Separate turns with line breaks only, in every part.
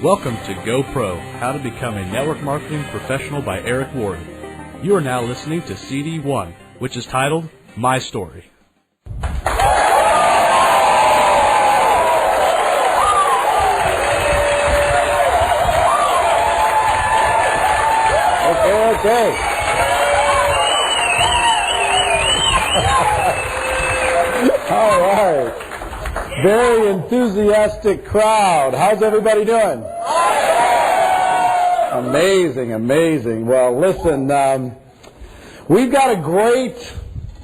Welcome to Go Pro, How to Become a Network Marketing Professional by Erric Worre. You are now listening to CD 1, which is titled, My Story.
Okay. All right. Very enthusiastic crowd. How's everybody doing? Amazing. Well, listen, we've got a great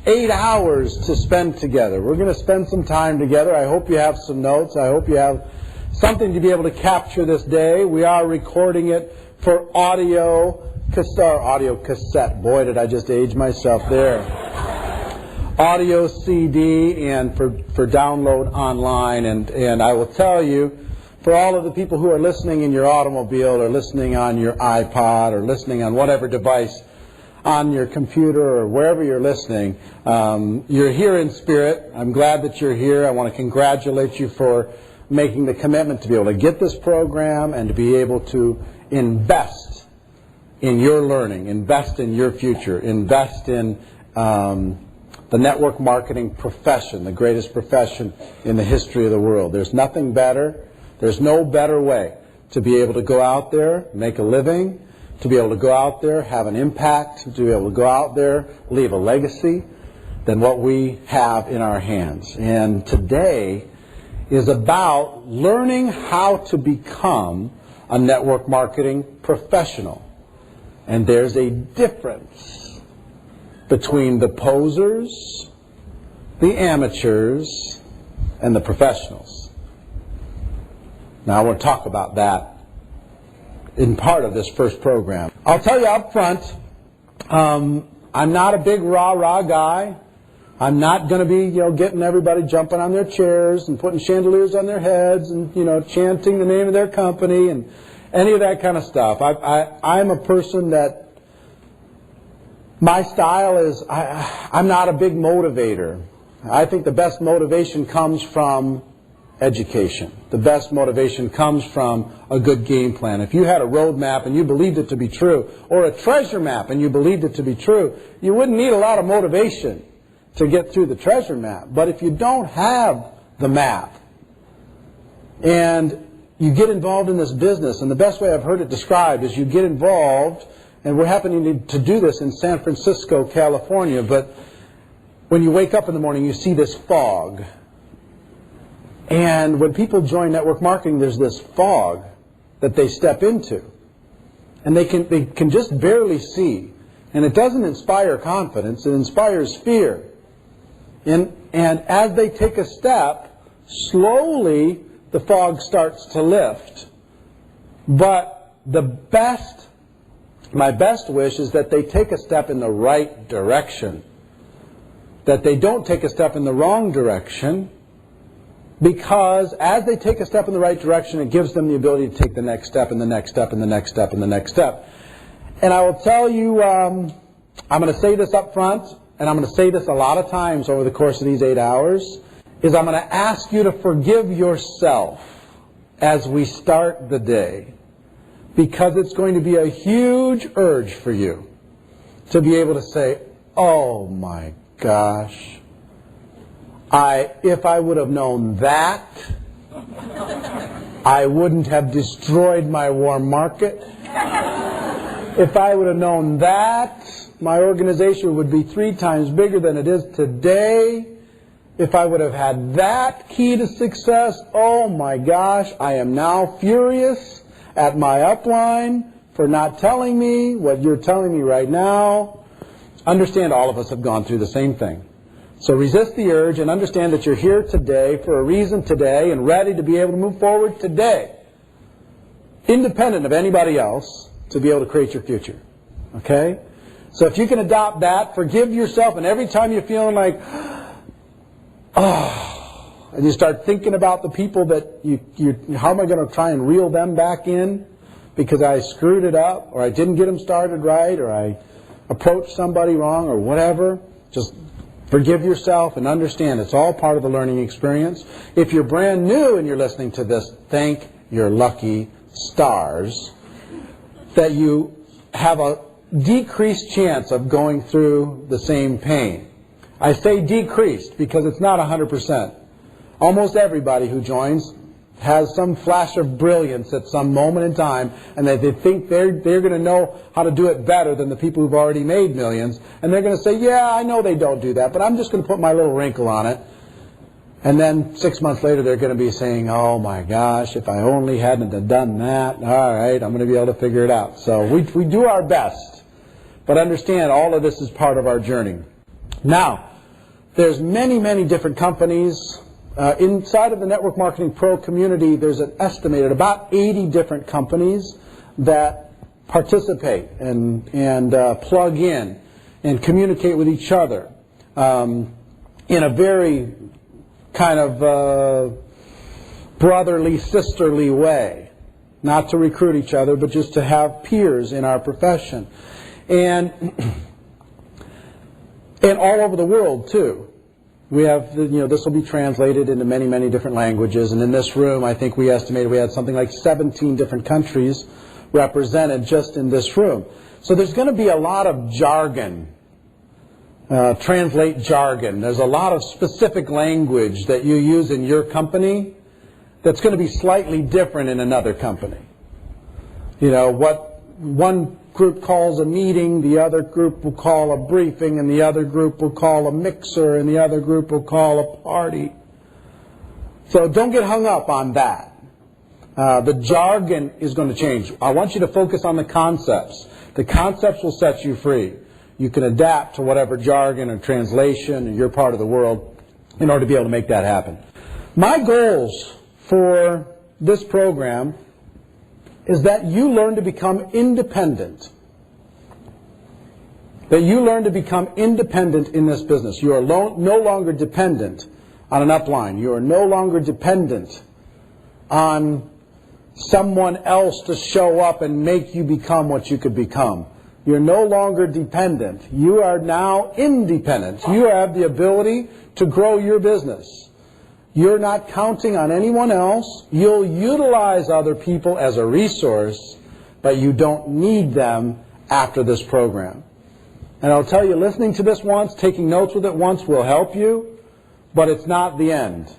8 hours to spend together. We're going to spend some time together. I hope you have some notes. I hope you have something to be able to capture this day. We are recording it for audio cassette. Boy, did I just age myself there. Audio CD and for download online. And I will tell you, for all of the people who are listening in your automobile or listening on your iPod or listening on whatever device on your computer or wherever you're listening, you're here in spirit. I'm glad that you're here. I want to congratulate you for making the commitment to be able to get this program and to be able to invest in your learning, invest in your future, invest in the network marketing profession, the greatest profession in the history of the world. There's nothing better. There's no better way to be able to go out there, make a living, to be able to go out there, have an impact, to be able to go out there, leave a legacy than what we have in our hands. And today is about learning how to become a network marketing professional. And there's a difference between the posers, the amateurs, and the professionals. Now I want to talk about that in part of this first program. I'll tell you up front, I'm not a big rah-rah guy. I'm not going to be, getting everybody jumping on their chairs and putting chandeliers on their heads and, chanting the name of their company and any of that kind of stuff. I'm a person that my style is, I'm not a big motivator. I think the best motivation comes from education. The best motivation comes from a good game plan. If you had a road map and you believed it to be true, or a treasure map and you believed it to be true, you wouldn't need a lot of motivation to get through the treasure map. But if you don't have the map and you get involved in this business, and the best way I've heard it described is you get involved, and we're happening to do this in San Francisco, California, but when you wake up in the morning, you see this fog. And when people join network marketing, there's this fog that they step into. And they can just barely see. And it doesn't inspire confidence, it inspires fear. And as they take a step, slowly the fog starts to lift. But my best wish is that they take a step in the right direction. That they don't take a step in the wrong direction, because as they take a step in the right direction, it gives them the ability to take the next step and the next step and the next step and the next step. And I will tell you, I'm going to say this up front, and I'm going to say this a lot of times over the course of these 8 hours, is I'm going to ask you to forgive yourself as we start the day. Because it's going to be a huge urge for you to be able to say, oh my gosh, if I would have known that, I wouldn't have destroyed my warm market. If I would have known that, my organization would be 3 times bigger than it is today. If I would have had that key to success, oh my gosh, I am now furious at my upline for not telling me what you're telling me right now. Understand all of us have gone through the same thing. So resist the urge and understand that you're here today for a reason today and ready to be able to move forward today, independent of anybody else, to be able to create your future. Okay? So if you can adopt that, forgive yourself, and every time you're feeling like, and you start thinking about the people that how am I going to try and reel them back in because I screwed it up, or I didn't get them started right, or I approached somebody wrong, or whatever. Just forgive yourself and understand it's all part of the learning experience. If you're brand new and you're listening to this, thank your lucky stars, that you have a decreased chance of going through the same pain. I say decreased because it's not 100%. Almost everybody who joins has some flash of brilliance at some moment in time, and they think they're going to know how to do it better than the people who've already made millions, and they're going to say, yeah, I know they don't do that, but I'm just going to put my little wrinkle on it. And then 6 months later, they're going to be saying, oh my gosh, if I only hadn't have done that, all right, I'm going to be able to figure it out. So we do our best, but understand all of this is part of our journey. Now, there's many, many different companies. Inside of the Network Marketing Pro community, there's an estimated about 80 different companies that participate and plug in and communicate with each other in a very kind of brotherly, sisterly way. Not to recruit each other, but just to have peers in our profession. And all over the world, too. We have, this will be translated into many, many different languages. And in this room, I think we estimated we had something like 17 different countries represented just in this room. So there's going to be a lot of jargon. Translate jargon. There's a lot of specific language that you use in your company that's going to be slightly different in another company. What one group calls a meeting, the other group will call a briefing, and the other group will call a mixer, and the other group will call a party. So don't get hung up on that. The jargon is going to change. I want you to focus on the concepts. The concepts will set you free. You can adapt to whatever jargon or translation in your part of the world in order to be able to make that happen. My goals for this program is that you learn to become independent. That you learn to become independent in this business. You are no longer dependent on an upline. You are no longer dependent on someone else to show up and make you become what you could become. You're no longer dependent. You are now independent. You have the ability to grow your business. You're not counting on anyone else. You'll utilize other people as a resource, but you don't need them after this program. And I'll tell you, listening to this once, taking notes with it once will help you, but it's not the end.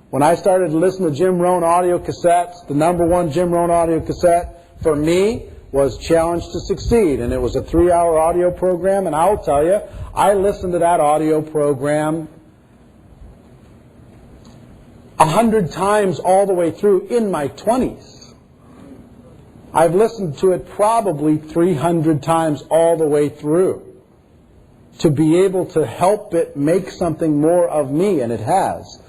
When I started to listen to Jim Rohn audio cassettes, the #1 Jim Rohn audio cassette for me was Challenge to Succeed, and it was a 3-hour audio program, and I'll tell you, I listened to that audio program 100 times all the way through in my 20s. I've listened to it probably 300 times all the way through to be able to help it make something more of me, and it has.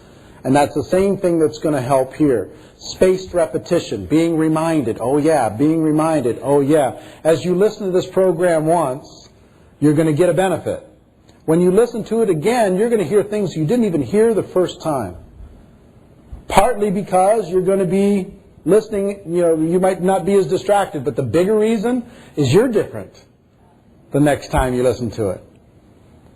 And that's the same thing that's going to help here. Spaced repetition, being reminded, oh yeah, being reminded, oh yeah. As you listen to this program once, you're going to get a benefit. When you listen to it again, you're going to hear things you didn't even hear the first time. Partly because you're going to be listening, you might not be as distracted, but the bigger reason is you're different the next time you listen to it.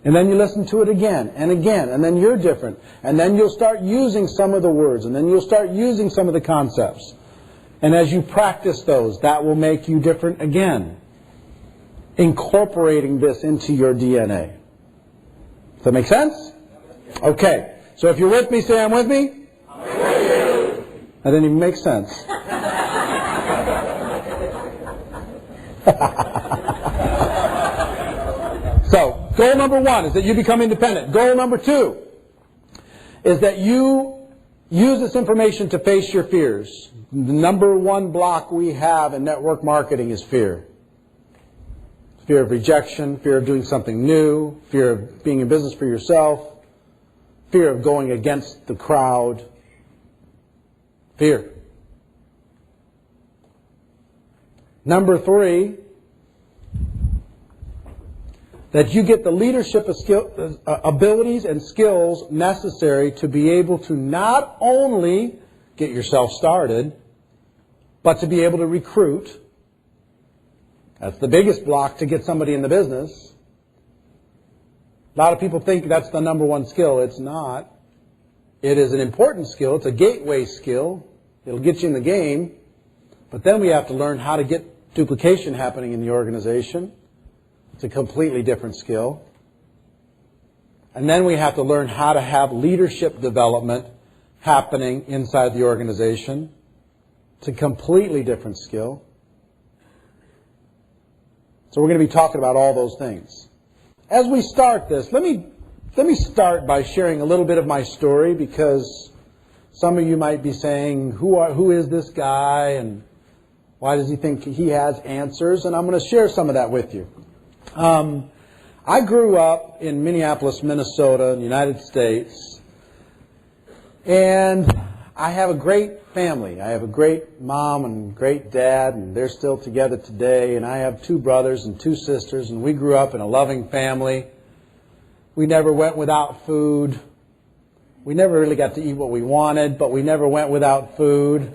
And then you listen to it again, and then you're different. And then you'll start using some of the words, and then you'll start using some of the concepts. And as you practice those, that will make you different again. Incorporating this into your DNA. Does that make sense? Okay. So if you're with me, say I'm with me. I'm with you. That didn't even make sense. So, goal number 1 is that you become independent. Goal number 2 is that you use this information to face your fears. The #1 block we have in network marketing is fear. Fear of rejection, fear of doing something new, fear of being in business for yourself, fear of going against the crowd. Fear. Number 3, that you get the leadership abilities and skills necessary to be able to not only get yourself started, but to be able to recruit. That's the biggest block to get somebody in the business. A lot of people think that's the #1 skill. It's not. It is an important skill. It's a gateway skill. It'll get you in the game. But then we have to learn how to get duplication happening in the organization. It's a completely different skill. And then we have to learn how to have leadership development happening inside the organization. It's a completely different skill. So we're going to be talking about all those things. As we start this, let me start by sharing a little bit of my story, because some of you might be saying, who is this guy and why does he think he has answers? And I'm going to share some of that with you. I grew up in Minneapolis, Minnesota, in the United States, and I have a great family. I have a great mom and great dad, and they're still together today, and I have 2 brothers and 2 sisters, and we grew up in a loving family. We never went without food. We never really got to eat what we wanted, but we never went without food.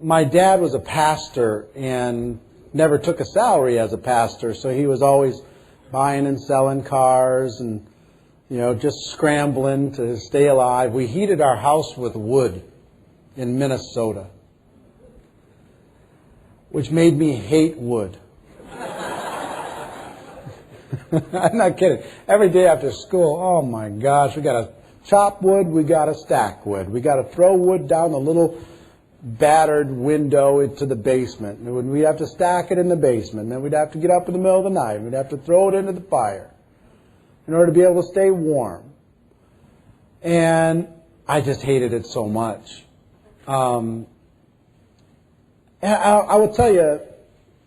My dad was a pastor and never took a salary as a pastor, so he was always buying and selling cars and, just scrambling to stay alive. We heated our house with wood in Minnesota, which made me hate wood. I'm not kidding. Every day after school, oh my gosh, we got to chop wood, we got to stack wood. We got to throw wood down the little battered window into the basement. And we'd have to stack it in the basement. And then we'd have to get up in the middle of the night. We'd have to throw it into the fire in order to be able to stay warm. And I just hated it so much. And I will tell you,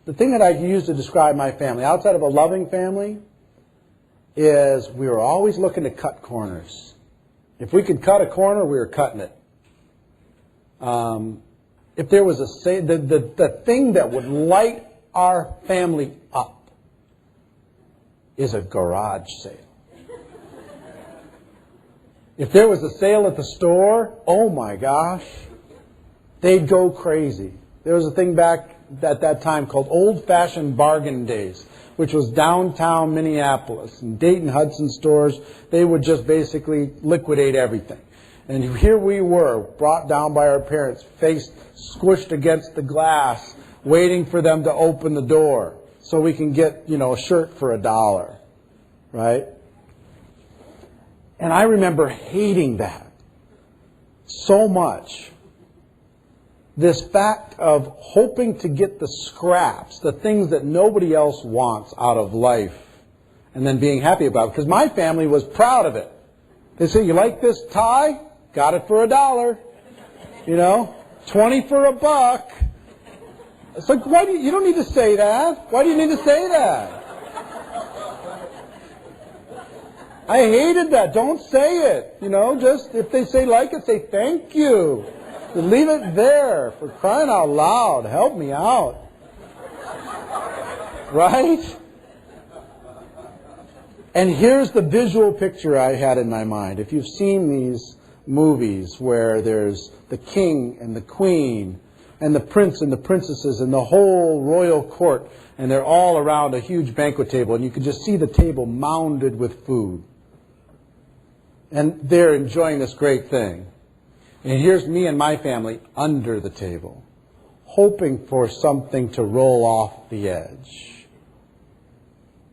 the thing that I use to describe my family, outside of a loving family, is we were always looking to cut corners. If we could cut a corner, we were cutting it. If there was the thing that would light our family up is a garage sale. If there was a sale at the store, oh my gosh, they'd go crazy. There was a thing back at that time called old-fashioned bargain days, which was downtown Minneapolis. And Dayton Hudson stores, they would just basically liquidate everything. And here we were, brought down by our parents, face squished against the glass, waiting for them to open the door so we can get, a shirt for $1, right? And I remember hating that so much. This fact of hoping to get the scraps, the things that nobody else wants out of life, and then being happy about it. Because my family was proud of it. They say, you like this tie? Got it for $1. 20 for $1. It's like, why do you don't need to say that. Why do you need to say that? I hated that. Don't say it. Just if they say like it, say thank you. Leave it there, for crying out loud. Help me out. Right? And here's the visual picture I had in my mind. If you've seen these movies where there's the king and the queen and the prince and the princesses and the whole royal court, and they're all around a huge banquet table, and you can just see the table mounded with food. And they're enjoying this great thing. And here's me and my family under the table, hoping for something to roll off the edge.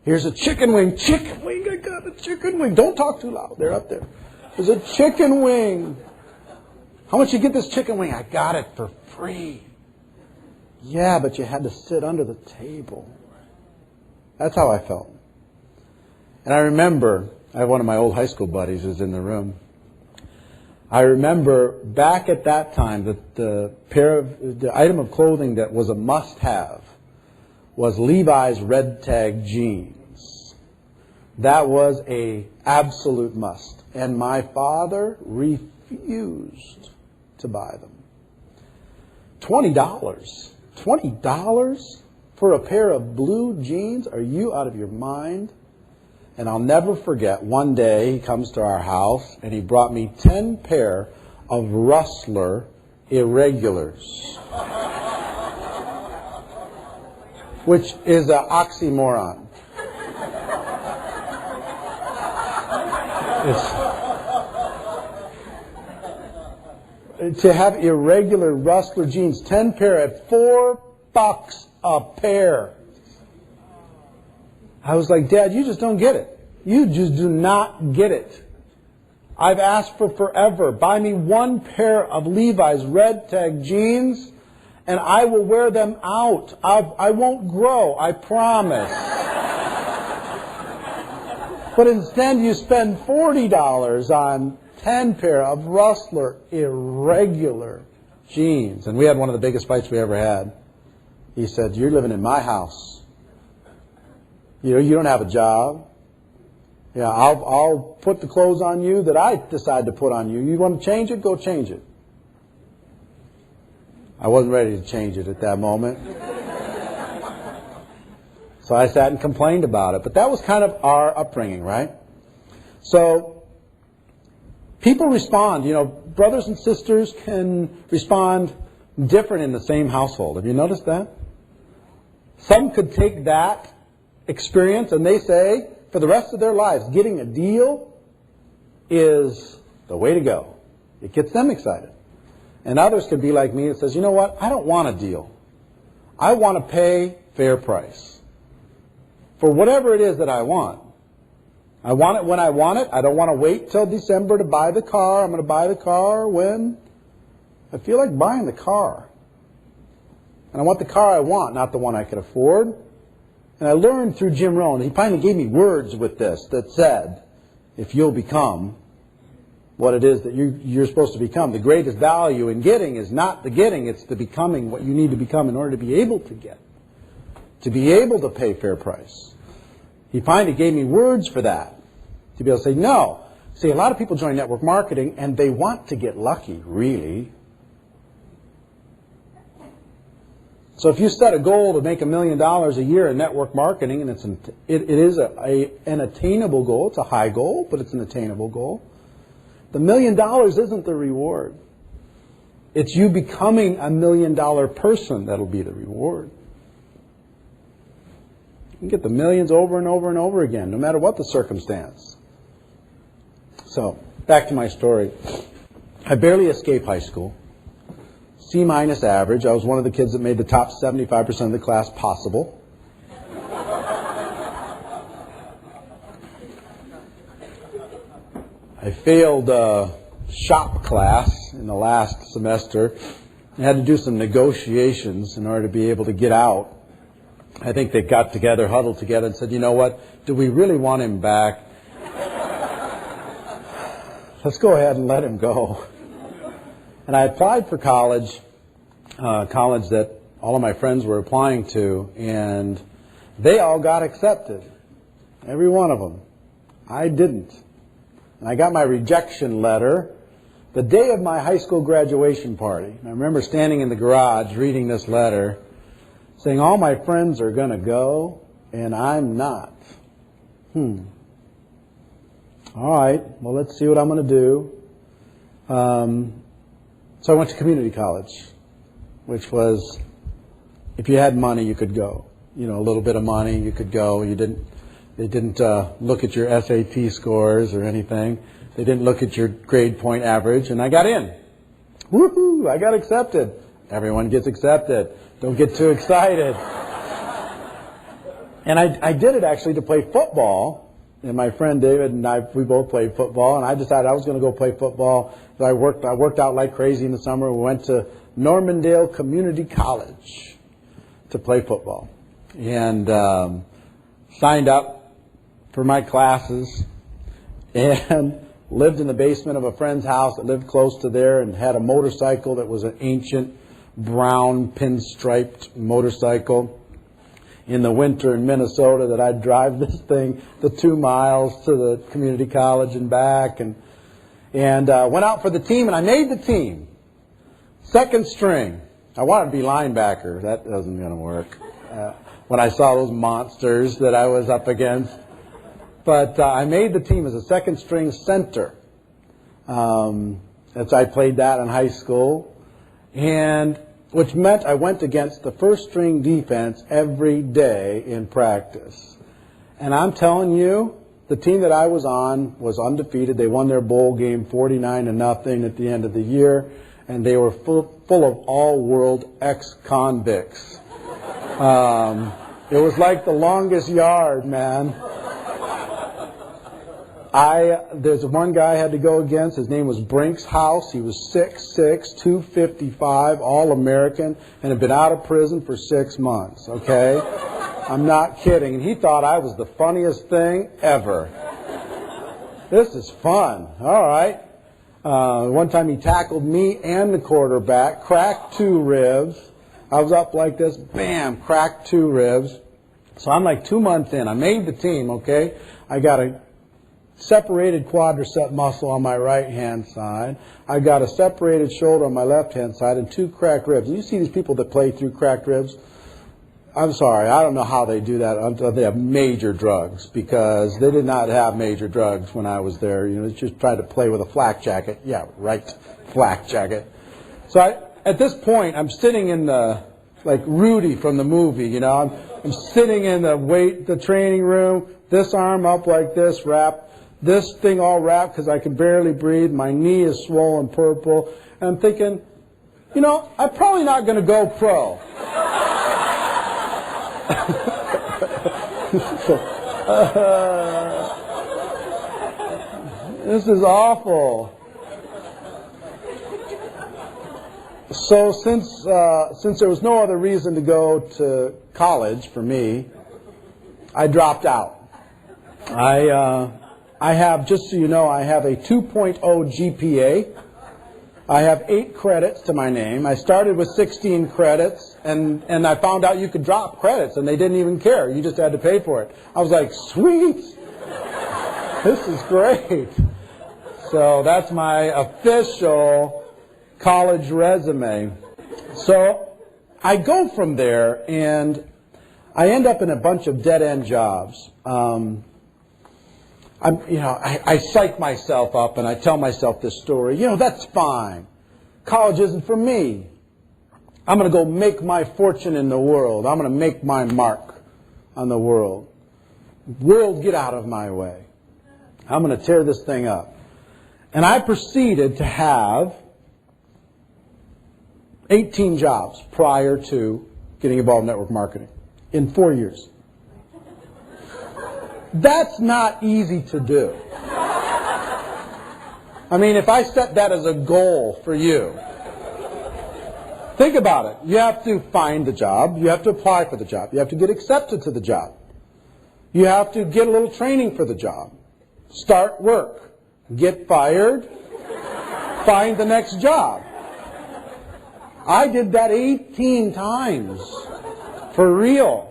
Here's a chicken wing. Chicken wing, I got a chicken wing. Don't talk too loud. They're up there. There's a chicken wing. How much you get this chicken wing? I got it for free. Yeah, but you had to sit under the table. That's how I felt. And I remember, I have one of my old high school buddies who's in the room. I remember back at that time that the item of clothing that was a must-have was Levi's red tag jeans. That was a absolute must. And my father refused to buy them. $20. $20 for a pair of blue jeans? Are you out of your mind? And I'll never forget, one day he comes to our house and he brought me 10 pair of Rustler Irregulars, which is an oxymoron. to have irregular Rustler jeans, 10 pair at $4 a pair. I was like, Dad, you just don't get it. You just do not get it. I've asked for forever. Buy me one pair of Levi's red tag jeans, and I will wear them out. I won't grow, I promise. But instead, you spend $40 on 10 pair of Rustler irregular jeans. And we had one of the biggest fights we ever had. He said, you're living in my house. You know, you don't have a job. Yeah, I'll put the clothes on you that I decide to put on you. You want to change it? Go change it. I wasn't ready to change it at that moment. So I sat and complained about it. But that was kind of our upbringing, right? So people respond. You know, brothers and sisters can respond different in the same household. Have you noticed that? Some could take that experience and they say, for the rest of their lives, getting a deal is the way to go. It gets them excited. And others could be like me and says, you know what, I don't want a deal. I want to pay fair price for whatever it is that I want. I want it when I want it. I don't want to wait till December to buy the car. I'm going to buy the car when I feel like buying the car. And I want the car I want, not the one I can afford. And I learned through Jim Rohn, he finally gave me words with this that said, if you'll become what it is that you're supposed to become, the greatest value in getting is not the getting, it's the becoming what you need to become in order to be able to get, to be able to pay fair price. He finally gave me words for that, to be able to say, no. See, a lot of people join network marketing and they want to get lucky, really. So if you set a goal to make $1 million a year in network marketing, and it is an attainable goal, it's a high goal, but it's an attainable goal, the $1 million isn't the reward. It's you becoming a $1 million person that'll be the reward. You can get the millions over and over and over again, no matter what the circumstance. So, back to my story. I barely escaped high school. C- average. I was one of the kids that made the top 75% of the class possible. I failed shop class in the last semester. I had to do some negotiations in order to be able to get out. I think they got together, huddled together, and said, you know what, do we really want him back? Let's go ahead and let him go. And I applied for college that all of my friends were applying to, and they all got accepted. Every one of them. I didn't. And I got my rejection letter the day of my high school graduation party. And I remember standing in the garage reading this letter, saying, all my friends are going to go, and I'm not. All right, well, let's see what I'm going to do. So I went to community college, which was, if you had money, you could go. You know, a little bit of money, you could go. They didn't look at your SAT scores or anything. They didn't look at your grade point average, and I got in. Woohoo! I got accepted. Everyone gets accepted. Don't get too excited. And I did it actually to play football. And my friend David and I, we both played football, and I decided I was going to go play football. So I worked out like crazy in the summer. We went to Normandale Community College to play football, and signed up for my classes, and lived in the basement of a friend's house that lived close to there, and had a motorcycle that was an ancient brown pinstriped motorcycle. In the winter in Minnesota, that I'd drive this thing the 2 miles to the community college and back, and went out for the team, and I made the team. Second string. I wanted to be linebacker. That wasn't going to work when I saw those monsters that I was up against. But I made the team as a second string center. As I played that in high school, and which meant I went against the first string defense every day in practice. And I'm telling you, the team that I was on was undefeated. They won their bowl game 49-0 at the end of the year. and they were full of all-world ex-convicts. It was like the longest yard, man. There's one guy I had to go against. His name was Brinks House. He was 6'6", 255, all-American, and had been out of prison for 6 months, okay? I'm not kidding. And he thought I was the funniest thing ever. This is fun. All right. One time he tackled me and the quarterback, cracked 2 ribs. I was up like this, bam, cracked 2 ribs. So I'm like 2 months in. I made the team, okay? I got a separated quadricep muscle on my right-hand side. I got a separated shoulder on my left-hand side and 2 cracked ribs. And you see these people that play through cracked ribs? I'm sorry, I don't know how they do that until they have major drugs, because they did not have major drugs when I was there. You know, they just tried to play with a flak jacket. Yeah, right, flak jacket. So at this point, I'm sitting in the, like Rudy from the movie, you know. I'm sitting in the training room, this arm up like this, wrapped, this thing all wrapped because I can barely breathe. My knee is swollen purple. And I'm thinking, you know, I'm probably not going to go pro. This is awful. So since there was no other reason to go to college for me, I dropped out. I have, just so you know, I have a 2.0 GPA. I have 8 credits to my name. I started with 16 credits, and I found out you could drop credits, and they didn't even care. You just had to pay for it. I was like, sweet! This is great. So that's my official college resume. So I go from there, and I end up in a bunch of dead-end jobs. I psych myself up and I tell myself this story. You know, that's fine. College isn't for me. I'm going to go make my fortune in the world. I'm going to make my mark on the world. World, get out of my way. I'm going to tear this thing up. And I proceeded to have 18 jobs prior to getting involved in network marketing in 4 years. That's not easy to do. I mean, if I set that as a goal for you, think about it. You have to find the job. You have to apply for the job. You have to get accepted to the job. You have to get a little training for the job. Start work. Get fired. Find the next job. I did that 18 times. For real.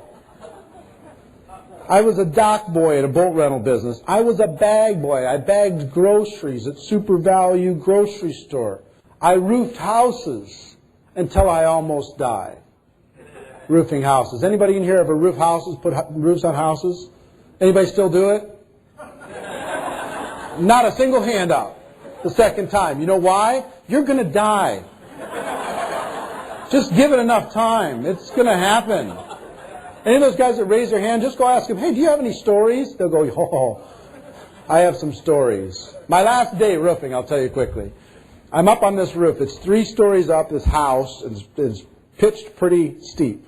I was a dock boy at a boat rental business. I was a bag boy. I bagged groceries at Super Value grocery store. I roofed houses until I almost died. Roofing houses. Anybody in here ever roof houses, put roofs on houses? Anybody still do it? Not a single hand up the second time. You know why? You're going to die. Just give it enough time. It's going to happen. Any of those guys that raise their hand, just go ask them, hey, do you have any stories? They'll go, oh, I have some stories. My last day roofing, I'll tell you quickly. I'm up on this roof. It's 3 stories up, this house. It's pitched pretty steep.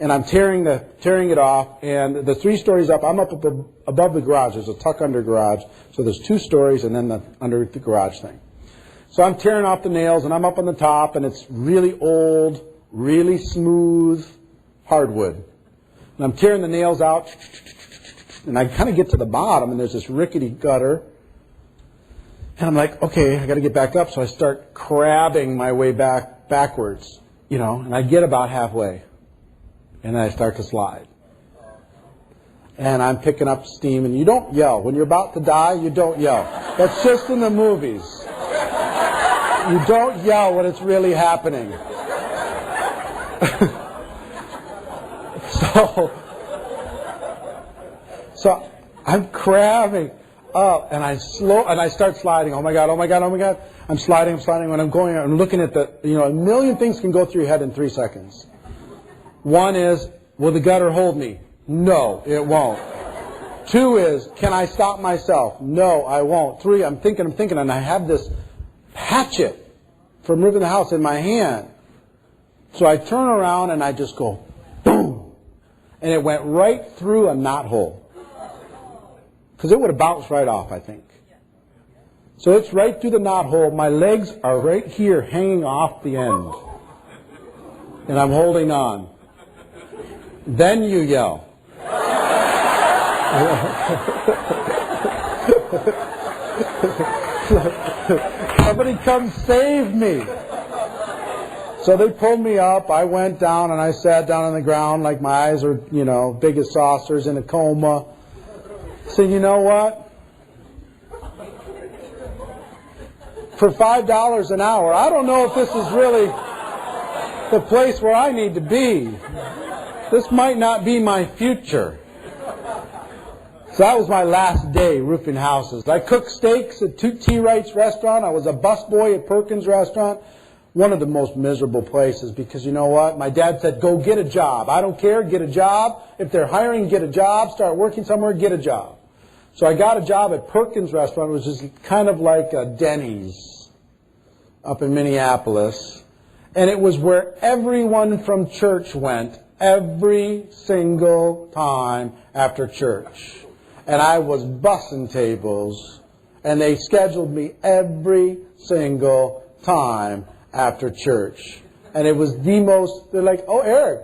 And I'm tearing it off. And the 3 stories up, I'm up above the garage. There's a tuck-under garage. So there's 2 stories and then under the garage thing. So I'm tearing off the nails, and I'm up on the top, and it's really old, really smooth hardwood. And I'm tearing the nails out, and I kind of get to the bottom, and there's this rickety gutter. And I'm like, okay, I got to get back up. So I start crabbing my way backwards, you know, and I get about halfway. And then I start to slide. And I'm picking up steam, and you don't yell. When you're about to die, you don't yell. That's just in the movies. You don't yell when it's really happening. So I'm crabbing up, and I start sliding. Oh my God, oh my God, oh my God. I'm sliding, when I'm looking at a million things can go through your head in 3 seconds. One is, will the gutter hold me? No, it won't. 2 is, can I stop myself? No, I won't. 3, I'm thinking, and I have this hatchet from roofing the house in my hand. So I turn around and I just go, boom. And it went right through a knothole. Because it would have bounced right off, I think. So it's right through the knothole. My legs are right here hanging off the end. And I'm holding on. Then you yell. Somebody come save me. So they pulled me up. I went down and I sat down on the ground like my eyes were, big as saucers in a coma. So you know what? For $5 an hour, I don't know if this is really the place where I need to be. This might not be my future. So that was my last day roofing houses. I cooked steaks at T. Wright's restaurant. I was a busboy at Perkins' restaurant. One of the most miserable places, because you know what? My dad said, go get a job. I don't care, get a job. If they're hiring, get a job. Start working somewhere, get a job. So I got a job at Perkins' restaurant, which is kind of like a Denny's up in Minneapolis. And it was where everyone from church went every single time after church. And I was bussing tables, and they scheduled me every single time after church. And it was the most, they're like, oh, Eric,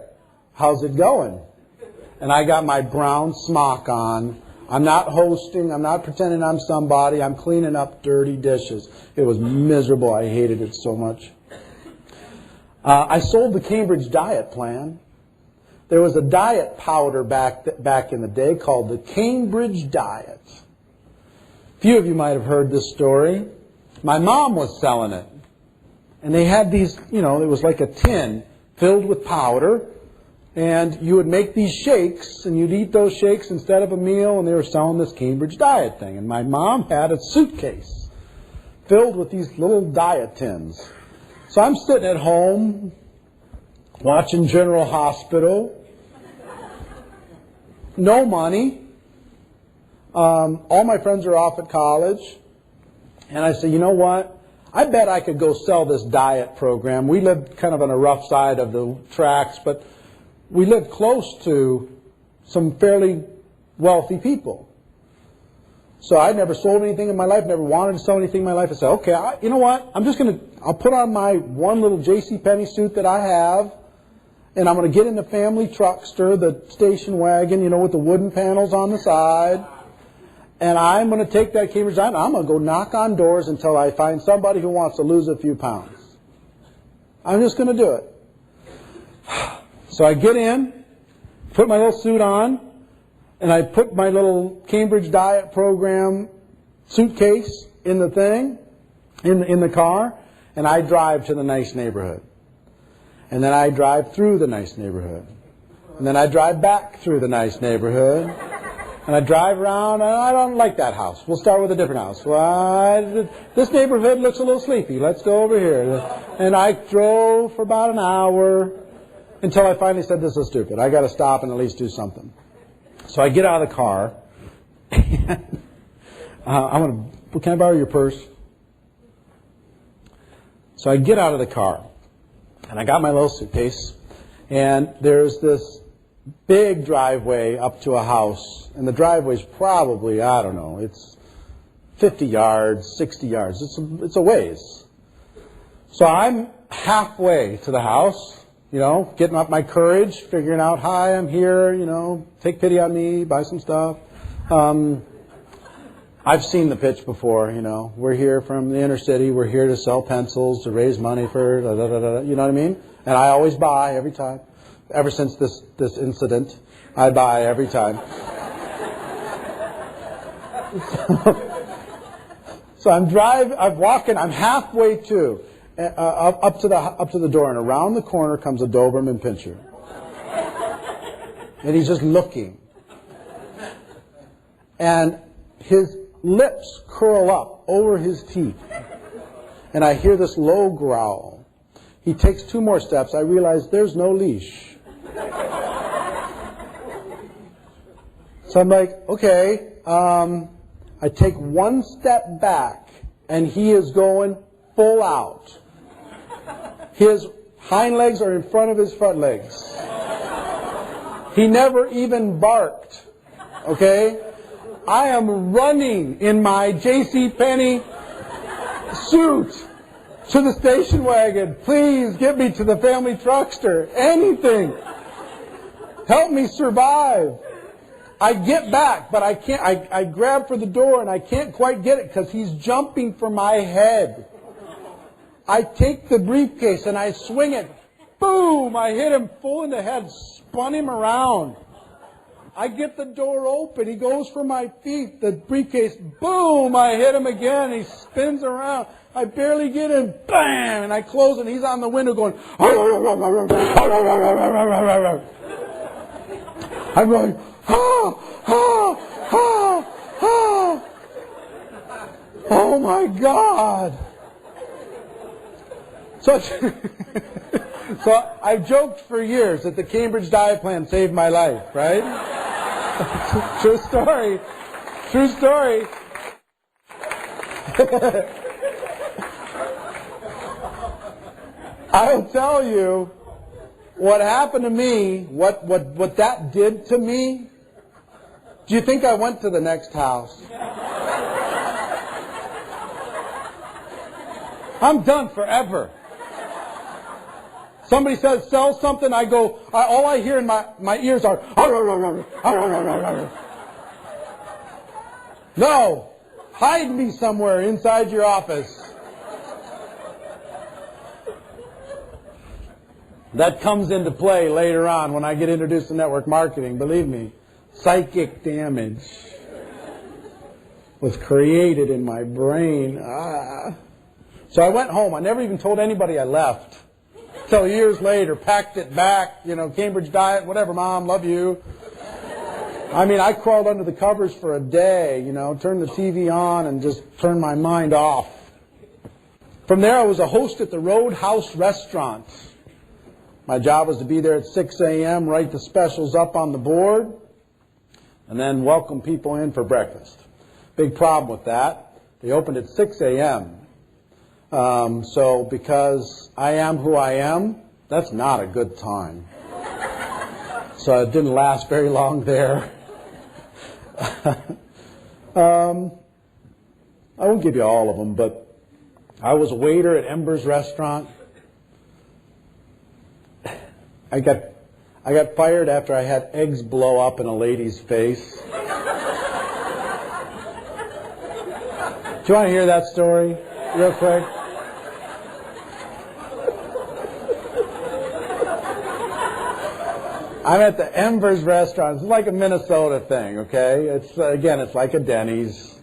how's it going? And I got my brown smock on. I'm not hosting. I'm not pretending I'm somebody. I'm cleaning up dirty dishes. It was miserable. I hated it so much. I sold the Cambridge diet plan. There was a diet powder back in the day called the Cambridge Diet. A few of you might have heard this story. My mom was selling it. And they had these, it was like a tin filled with powder. And you would make these shakes, and you'd eat those shakes instead of a meal, and they were selling this Cambridge Diet thing. And my mom had a suitcase filled with these little diet tins. So I'm sitting at home watching General Hospital. No money. All my friends are off at college. And I said, you know what? I bet I could go sell this diet program. We lived kind of on a rough side of the tracks, but we lived close to some fairly wealthy people. So I'd never sold anything in my life, never wanted to sell anything in my life. I said, okay, you know what? I'll put on my one little JCPenney suit that I have, and I'm going to get in the family truckster, the station wagon, with the wooden panels on the side. And I'm going to take that Cambridge Diet, and I'm going to go knock on doors until I find somebody who wants to lose a few pounds. I'm just going to do it. So I get in, put my little suit on, and I put my little Cambridge Diet program suitcase in the thing, in the car, and I drive to the nice neighborhood. And then I drive through the nice neighborhood. And then I drive back through the nice neighborhood. And I drive around, and I don't like that house. We'll start with a different house. Well, this neighborhood looks a little sleepy. Let's go over here. And I drove for about an hour until I finally said, this is stupid. I got to stop and at least do something. So I get out of the car. And, can I borrow your purse? So I get out of the car. And I got my little suitcase. And there's this big driveway up to a house. And the driveway's probably, I don't know, it's 50 yards, 60 yards. It's a ways. So I'm halfway to the house, getting up my courage, figuring out, hi, I'm here, take pity on me, buy some stuff. I've seen the pitch before, we're here from the inner city, we're here to sell pencils, to raise money for, you know what I mean? And I always buy every time. Ever since this incident, I buy every time. So I'm walking, I'm halfway up to the door, and around the corner comes a Doberman Pinscher. And he's just looking. And his lips curl up over his teeth. And I hear this low growl. He takes 2 more steps. I realize there's no leash. So I'm like, okay. I take 1 step back, and he is going full out. His hind legs are in front of his front legs. He never even barked. Okay? I am running in my JCPenney suit to the station wagon. Please get me to the family truckster. Anything. Help me survive. I get back, but I can't. I grab for the door and I can't quite get it because he's jumping for my head. I take the briefcase and I swing it. Boom! I hit him full in the head, spun him around. I get the door open. He goes for my feet. The briefcase, boom! I hit him again. He spins around. I barely get him. Bam! And I close it. And he's on the window going. I'm going. Oh my God! So I've joked for years that the Cambridge diet plan saved my life, right? True story. True story. I'll tell you what happened to me, what that did to me. Do you think I went to the next house? I'm done forever. Somebody says, sell something, I go, all I hear in my ears are, no, hide me somewhere inside your office. That comes into play later on when I get introduced to network marketing. Believe me, psychic damage was created in my brain. So I went home. I never even told anybody I left. Until years later, packed it back, Cambridge diet, whatever, Mom, love you. I mean, I crawled under the covers for a day, turned the TV on and just turned my mind off. From there, I was a host at the Roadhouse restaurant. My job was to be there at 6 a.m., write the specials up on the board, and then welcome people in for breakfast. Big problem with that. They opened at 6 a.m. So because I am who I am, that's not a good time. So it didn't last very long there. I won't give you all of them, but I was a waiter at Ember's restaurant. I got fired after I had eggs blow up in a lady's face. Do you want to hear that story real quick? I'm at the Ember's restaurant. It's like a Minnesota thing, okay? It's like a Denny's.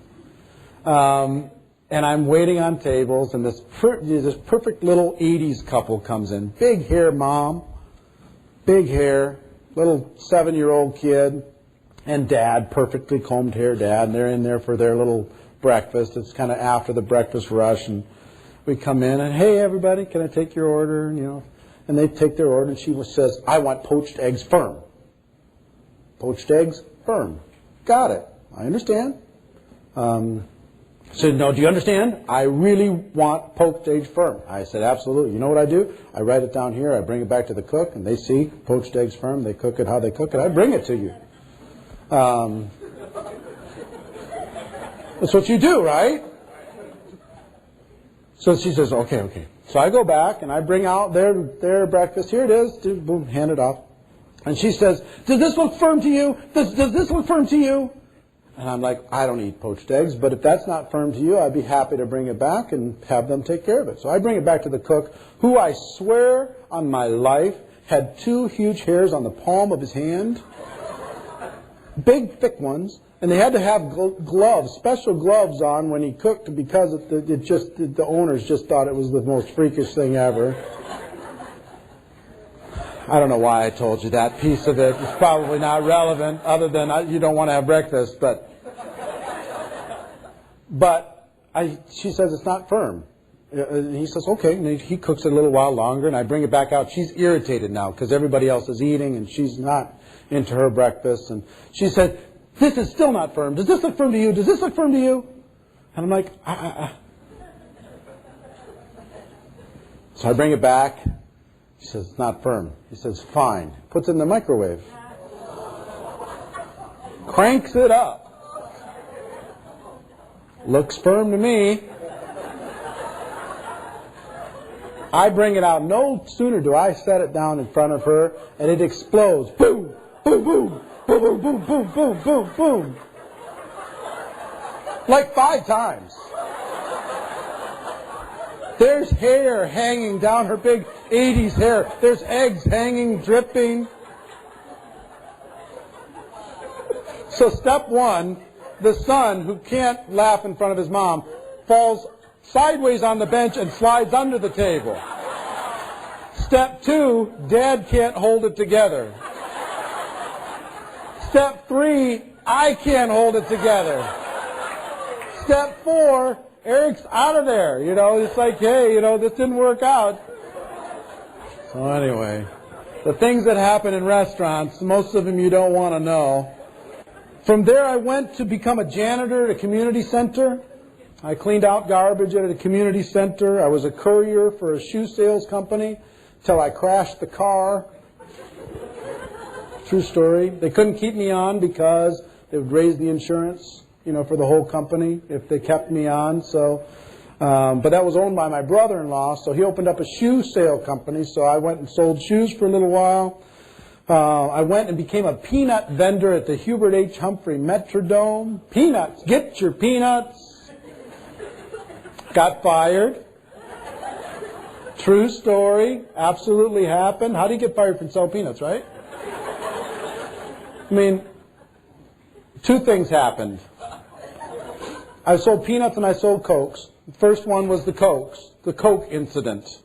And I'm waiting on tables, and this perfect little 80s couple comes in. Big hair mom, big hair, little 7-year-old kid, and dad, perfectly combed hair dad, and they're in there for their little breakfast. It's kind of after the breakfast rush, and we come in, and hey, everybody, can I take your order? And they take their order, and she says, I want poached eggs firm. Poached eggs firm. Got it. I understand. Said, no, do you understand? I really want poached eggs firm. I said, absolutely. You know what I do? I write it down here. I bring it back to the cook, and they see poached eggs firm. They cook it how they cook it. I bring it to you. That's what you do, right? So she says, okay. So I go back, and I bring out their breakfast. Here it is. Boom, hand it off. And she says, does this look firm to you? Does this look firm to you? And I'm like, I don't eat poached eggs, but if that's not firm to you, I'd be happy to bring it back and have them take care of it. So I bring it back to the cook, who I swear on my life had 2 huge hairs on the palm of his hand. Big, thick ones. And they had to have gloves, special gloves on when he cooked because the owners just thought it was the most freakish thing ever. I don't know why I told you that piece of it. It's probably not relevant, other than you don't want to have breakfast. But she says it's not firm. And he says, okay. And he cooks it a little while longer, and I bring it back out. She's irritated now because everybody else is eating, and she's not into her breakfast. And she said, this is still not firm. Does this look firm to you? Does this look firm to you? And I'm like, So I bring it back. He says, it's not firm. He says, fine. Puts it in the microwave. Cranks it up. Looks firm to me. I bring it out. No sooner do I set it down in front of her, and it explodes. Boom, boom, boom, boom, boom, boom, boom, boom, boom, boom. Like 5 times. There's hair hanging down her big 80s hair. There's eggs hanging, dripping. So step 1, the son, who can't laugh in front of his mom, falls sideways on the bench and slides under the table. Step 2, Dad can't hold it together. Step 3, I can't hold it together. Step 4, Eric's out of there. It's like, hey, this didn't work out. So anyway, the things that happen in restaurants, most of them you don't want to know. From there, I went to become a janitor at a community center. I cleaned out garbage at a community center. I was a courier for a shoe sales company till I crashed the car. True story. They couldn't keep me on because they would raise the insurance, for the whole company if they kept me on. So, but that was owned by my brother-in-law, so he opened up a shoe sale company. So I went and sold shoes for a little while. I went and became a peanut vendor at the Hubert H. Humphrey Metrodome. Peanuts. Get your peanuts. Got fired. True story. Absolutely happened. How do you get fired from selling peanuts, right? I mean, 2 things happened. I sold peanuts and I sold Cokes. The first one was the Cokes. The Coke incident.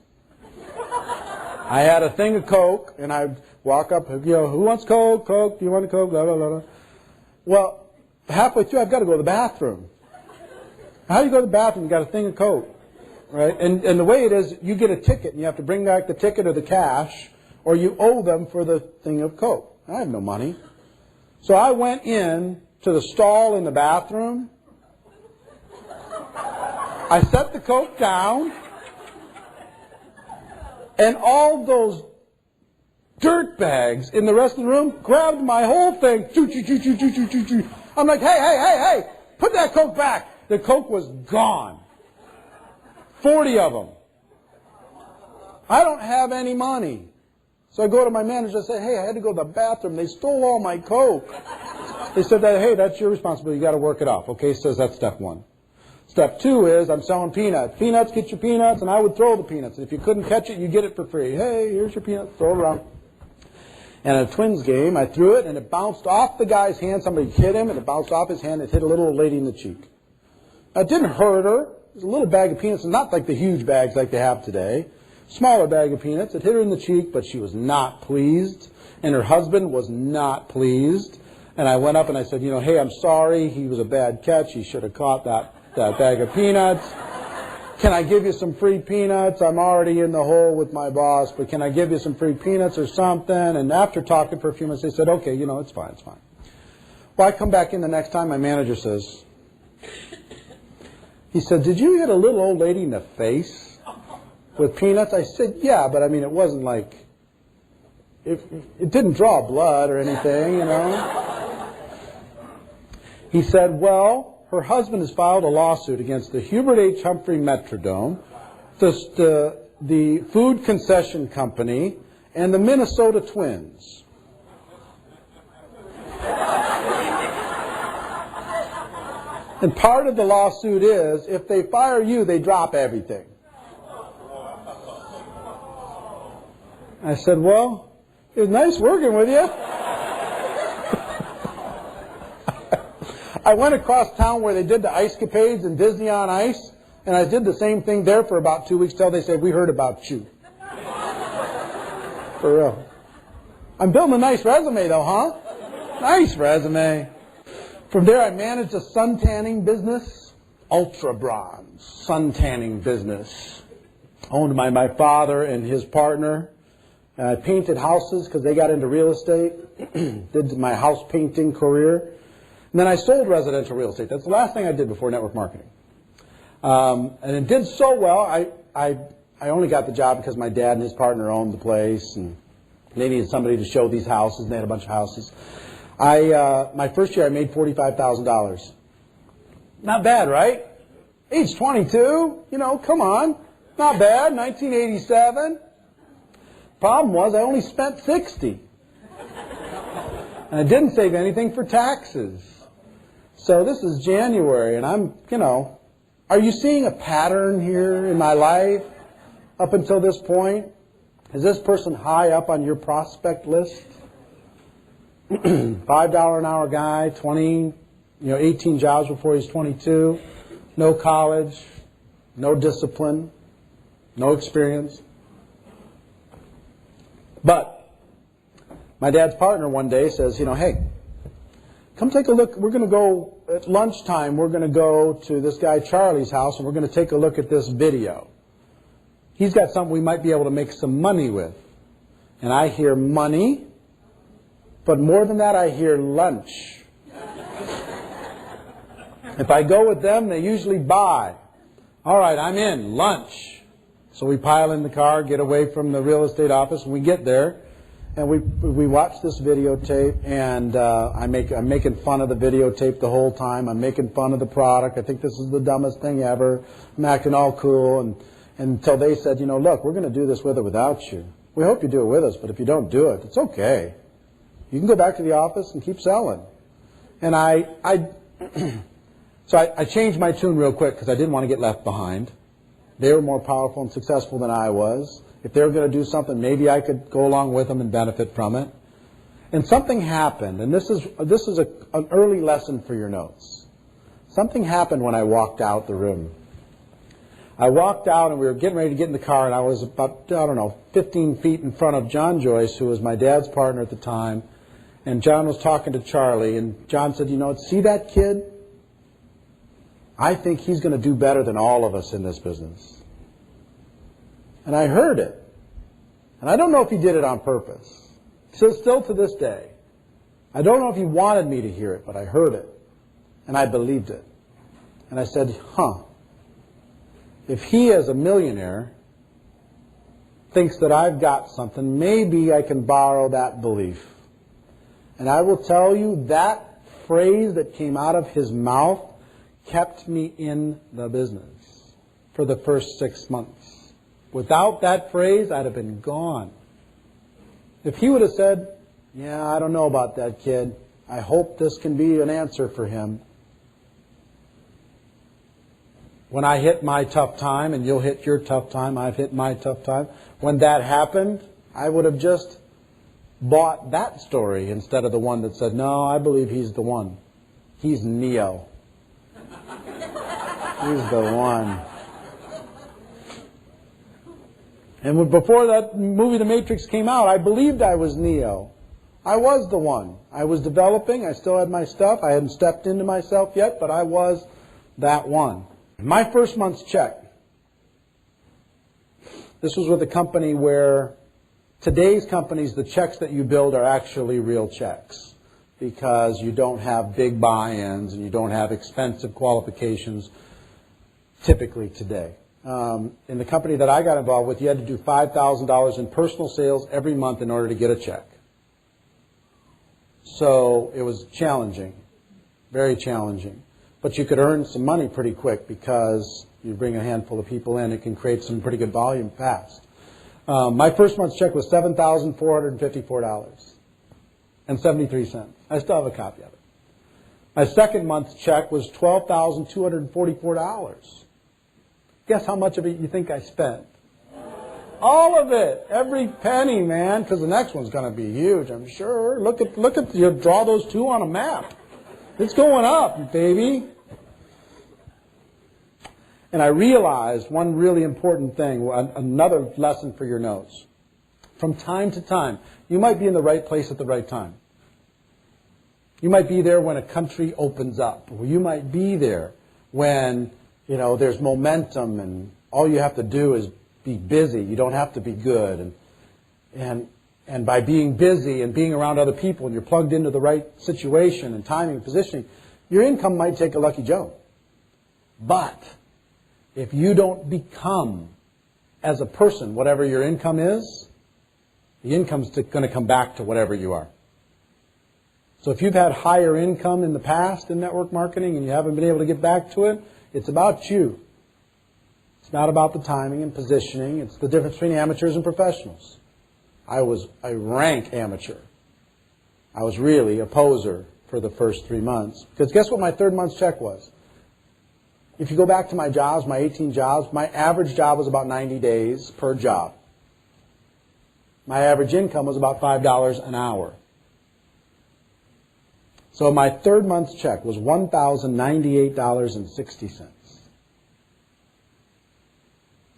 I had a thing of Coke, and I'd walk up, who wants Coke? Coke, do you want a Coke? Blah, blah, blah, blah. Well, halfway through, I've got to go to the bathroom. How do you go to the bathroom? You got a thing of Coke, right? And the way it is, you get a ticket, and you have to bring back the ticket or the cash, or you owe them for the thing of Coke. I have no money. So I went in to the stall in the bathroom. I set the Coke down, and all those dirt bags in the rest of the room grabbed my whole thing. I'm like, hey, put that Coke back. The Coke was gone. 40 of them. I don't have any money. So I go to my manager and say, hey, I had to go to the bathroom. They stole all my Coke. They said, hey, that's your responsibility. You got to work it off. Okay, so that's step 1. Step 2 is I'm selling peanuts. Peanuts, get your peanuts, and I would throw the peanuts. And if you couldn't catch it, you get it for free. Hey, here's your peanuts. Throw it around. And at a Twins game, I threw it, and it bounced off the guy's hand. Somebody hit him, and it bounced off his hand. It hit a little old lady in the cheek. It didn't hurt her. It was a little bag of peanuts, not like the huge bags like they have today. Smaller bag of peanuts. It hit her in the cheek, but she was not pleased. And her husband was not pleased. And I went up and I said, hey, I'm sorry. He was a bad catch. He should have caught that bag of peanuts. Can I give you some free peanuts? I'm already in the hole with my boss, but can I give you some free peanuts or something? And after talking for a few minutes, they said, okay, it's fine, it's fine. Well, I come back in the next time, my manager says, he said, did you hit a little old lady in the face with peanuts? I said, yeah, but it wasn't like, it didn't draw blood or anything, He said, well, her husband has filed a lawsuit against the Hubert H. Humphrey Metrodome, the Food Concession Company, and the Minnesota Twins. And part of the lawsuit is, if they fire you, they drop everything. I said, well, it was nice working with you. I went across town where they did the ice capades and Disney on Ice, and I did the same thing there for about 2 weeks till they said, we heard about you. For real. I'm building a nice resume though, huh? Nice resume. From there I managed a sun tanning business, ultra bronze sun tanning business, owned by my father and his partner. I painted houses because they got into real estate, did my house painting career. And then I sold residential real estate. That's the last thing I did before network marketing. And it did so well, I I only got the job because my dad and his partner owned the place, and they needed somebody to show these houses, and they had a bunch of houses. My first year I made $45,000. Not bad, right? Age 22, come on. Not bad, 1987. Problem was I only spent 60. And I didn't save anything for taxes. So this is January, and I'm, are you seeing a pattern here in my life up until this point? Is this person high up on your prospect list? $5 an hour guy, 18 jobs before he's 22, no college, no discipline, no experience. But my dad's partner one day says, hey, come take a look. We're going to go at lunchtime. We're going to go to this guy Charlie's house, and we're going to take a look at this video. He's got something we might be able to make some money with. And I hear money, but more than that, I hear lunch. If I go with them, they usually buy. All right, I'm in. Lunch. So we pile in the car, get away from the real estate office, and we get there. And we watch this videotape, and I'm making fun of the videotape the whole time. I'm making fun of the product. I think this is the dumbest thing ever. I'm acting all cool. And until they said, look, we're going to do this with or without you. We hope you do it with us, but if you don't do it, it's okay. You can go back to the office and keep selling. And So I changed my tune real quick because I didn't want to get left behind. They were more powerful and successful than I was. If they were going to do something, maybe I could go along with them and benefit from it. And something happened, and this is an early lesson for your notes. Something happened when I walked out the room. I walked out, and we were getting ready to get in the car, and I was about, 15 feet in front of John Joyce, who was my dad's partner at the time. And John was talking to Charlie, and John said, see that kid? I think he's going to do better than all of us in this business. And I heard it. And I don't know if he did it on purpose. So still to this day, I don't know if he wanted me to hear it, but I heard it. And I believed it. And I said, if he as a millionaire thinks that I've got something, maybe I can borrow that belief. And I will tell you, that phrase that came out of his mouth kept me in the business for the first 6 months. Without that phrase, I'd have been gone. If he would have said, I don't know about that kid. I hope this can be an answer for him. When I hit my tough time, and you'll hit your tough time, I've hit my tough time. When that happened, I would have just bought that story instead of the one that said, no, I believe he's the one. He's Neo. He's the one. And before that movie, The Matrix, came out, I believed I was Neo. I was the one. I was developing. I still had my stuff. I hadn't stepped into myself yet, but I was that one. My first month's check. This was with a company where today's companies, the checks that you build are actually real checks because you don't have big buy-ins and you don't have expensive qualifications typically today. In the company that I got involved with, you had to do $5,000 in personal sales every month in order to get a check. So it was challenging, very challenging. But you could earn some money pretty quick because you bring a handful of people in, it can create some pretty good volume fast. My first month's check was $7,454.73. I still have a copy of it. My second month's check was $12,244. Guess how much of it you think I spent? All of it. Every penny, man, because the next one's going to be huge, I'm sure. Look at you draw those two on a map. It's going up, baby. And I realized one really important thing, another lesson for your notes. From time to time, you might be in the right place at the right time. You might be there when a country opens up. Or you might be there when there's momentum, and all you have to do is be busy. You don't have to be good. And by being busy and being around other people, and you're plugged into the right situation and timing and positioning, your income might take a lucky jump. But if you don't become as a person, whatever your income is, the income's going to come back to whatever you are. So if you've had higher income in the past in network marketing and you haven't been able to get back to it, it's about you. It's not about the timing and positioning. It's the difference between amateurs and professionals. I was a rank amateur. I was really a poser for the first 3 months. Because guess what my third month's check was? If you go back to my jobs, my 18 jobs, my average job was about 90 days per job. My average income was about $5 an hour. So my third month's check was $1,098.60.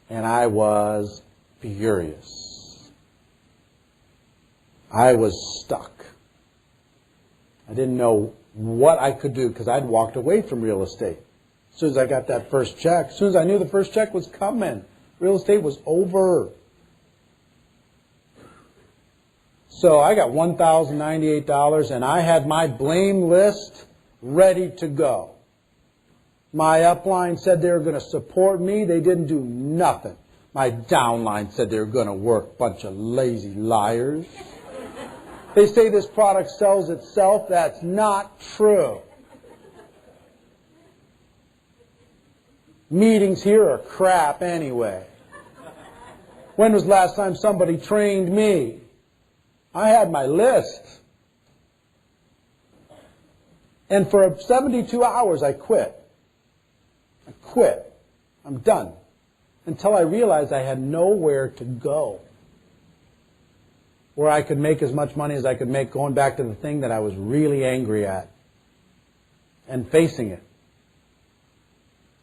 And I was furious. I was stuck. I didn't know what I could do because I'd walked away from real estate. As soon as I got that first check, as soon as I knew the first check was coming, real estate was over. So I got $1,098 and I had my blame list ready to go. My upline said they were going to support me. They didn't do nothing. My downline said they were going to work. Bunch of lazy liars. They say this product sells itself. That's not true. Meetings here are crap anyway. When was the last time somebody trained me? I had my list. And for 72 hours I quit. I quit. I'm done. Until I realized I had nowhere to go where I could make as much money as I could make going back to the thing that I was really angry at and facing it.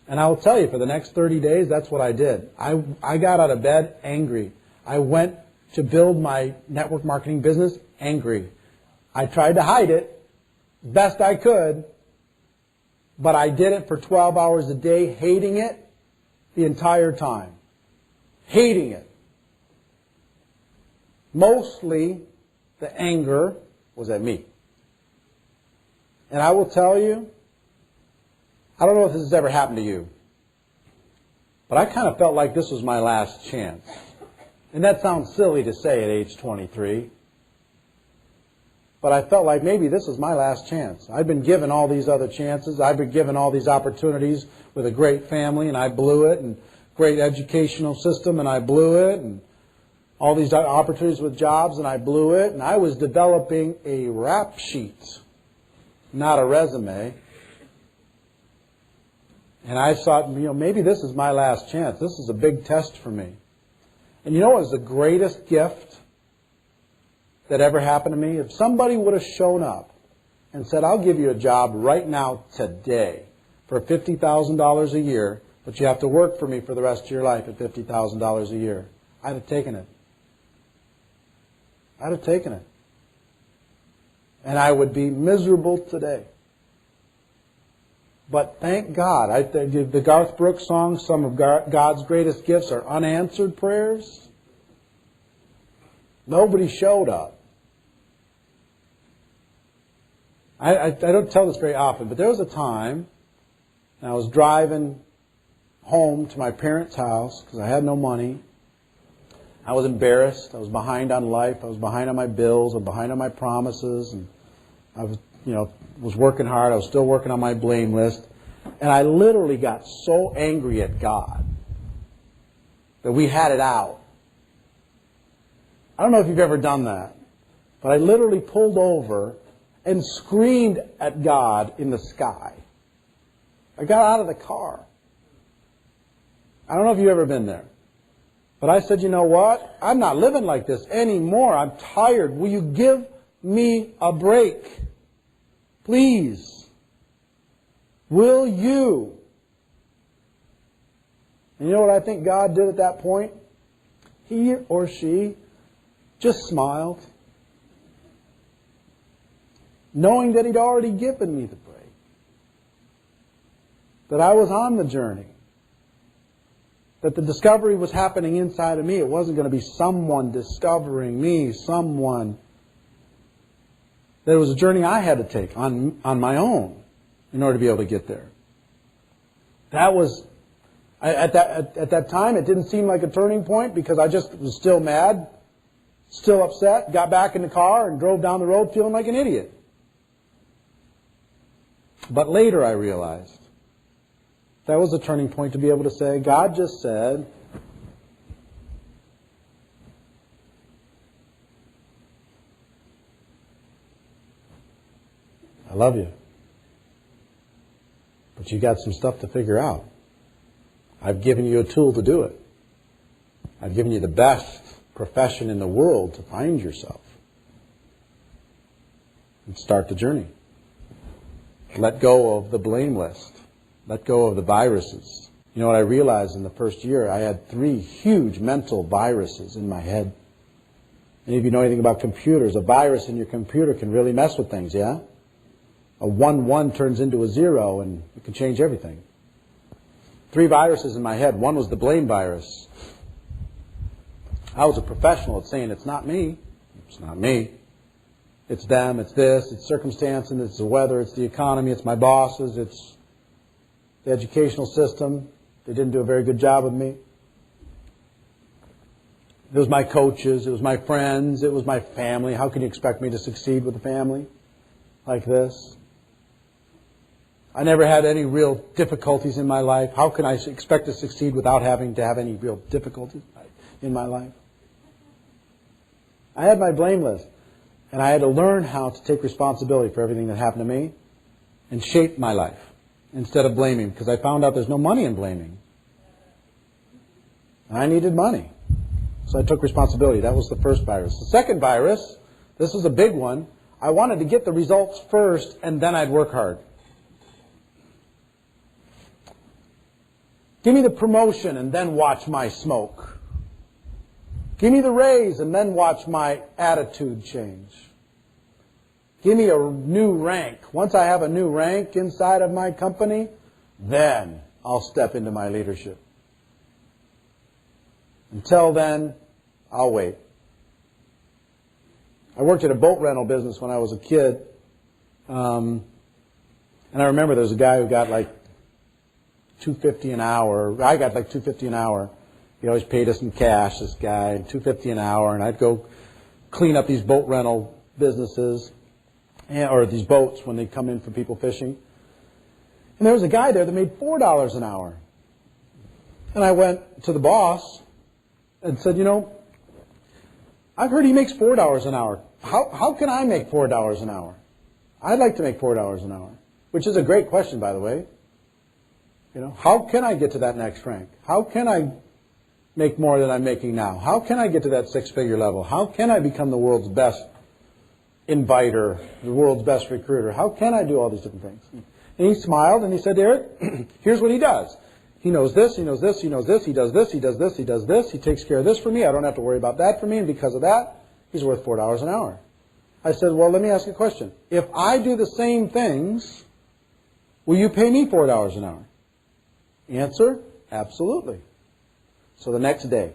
And I will tell you, for the next 30 days, that's what I did. I got out of bed angry. I went to build my network marketing business angry. I tried to hide it best I could, but I did it for 12 hours a day, hating it the entire time. Hating it. Mostly the anger was at me. And I will tell you, I don't know if this has ever happened to you, but I kind of felt like this was my last chance. And that sounds silly to say at age 23, but I felt like maybe this is my last chance. I've been given all these other chances. I've been given all these opportunities with a great family, and I blew it, and great educational system, and I blew it, and all these opportunities with jobs, and I blew it, and I was developing a rap sheet, not a resume. And I thought, maybe this is my last chance. This is a big test for me. And you know what was the greatest gift that ever happened to me? If somebody would have shown up and said, I'll give you a job right now, today, for $50,000 a year, but you have to work for me for the rest of your life at $50,000 a year, I'd have taken it. I'd have taken it. And I would be miserable today. But thank God, the Garth Brooks song, some of God's greatest gifts are unanswered prayers. Nobody showed up. I don't tell this very often, but there was a time I was driving home to my parents' house because I had no money. I was embarrassed. I was behind on life. I was behind on my bills. I was behind on my promises. And I was working hard. I was still working on my blame list. And I literally got so angry at God that we had it out. I don't know if you've ever done that, but I literally pulled over and screamed at God in the sky. I got out of the car. I don't know if you've ever been there. But I said, you know what? I'm not living like this anymore. I'm tired. Will you give me a break? Please. Will you? And you know what I think God did at that point? He or she just smiled, knowing that He'd already given me the break, that I was on the journey, that the discovery was happening inside of me. It wasn't going to be someone discovering me, someone. That it was a journey I had to take on my own in order to be able to get there. At that time, it didn't seem like a turning point because I just was still mad, still upset, got back in the car and drove down the road feeling like an idiot. But later I realized that was a turning point to be able to say, God just said, I love you. But you got some stuff to figure out. I've given you a tool to do it. I've given you the best profession in the world to find yourself. And start the journey. Let go of the blame list. Let go of the viruses. You know what I realized in the first year? I had 3 huge mental viruses in my head. Any of you know anything about computers? A virus in your computer can really mess with things, yeah? A 1 turns into a 0 and it can change everything. 3 viruses in my head. One was the blame virus. I was a professional at saying, it's not me. It's not me. It's them, it's this, it's circumstance, and it's the weather, it's the economy, it's my bosses, it's the educational system. They didn't do a very good job with me. It was my coaches, it was my friends, it was my family. How can you expect me to succeed with a family like this? I never had any real difficulties in my life. How can I expect to succeed without having to have any real difficulties in my life? I had my blame list. And I had to learn how to take responsibility for everything that happened to me and shape my life instead of blaming, because I found out there's no money in blaming. I needed money. So I took responsibility. That was the first virus. The second virus, this was a big one. I wanted to get the results first and then I'd work hard. Give me the promotion and then watch my smoke. Give me the raise and then watch my attitude change. Give me a new rank. Once I have a new rank inside of my company, then I'll step into my leadership. Until then, I'll wait. I worked at a boat rental business when I was a kid. And I remember there was a guy who got like $2.50 an hour. I got like $2.50 an hour. He always paid us in cash, this guy, $2.50 an hour, and I'd go clean up these boat rental businesses, or these boats when they come in for people fishing. And there was a guy there that made $4 an hour. And I went to the boss and said, you know, I've heard he makes $4 an hour. How can I make $4 an hour? I'd like to make $4 an hour, which is a great question, by the way. You know, how can I get to that next rank? How can I make more than I'm making now? How can I get to that 6-figure level? How can I become the world's best inviter, the world's best recruiter? How can I do all these different things? And he smiled and he said, Eric, here's what he does. He knows this, he knows this, he knows this, he does this, he does this, he does this, he takes care of this for me, I don't have to worry about that for me, and because of that, he's worth $4 an hour. I said, well, let me ask you a question. If I do the same things, will you pay me $4 an hour? Answer, absolutely. So the next day,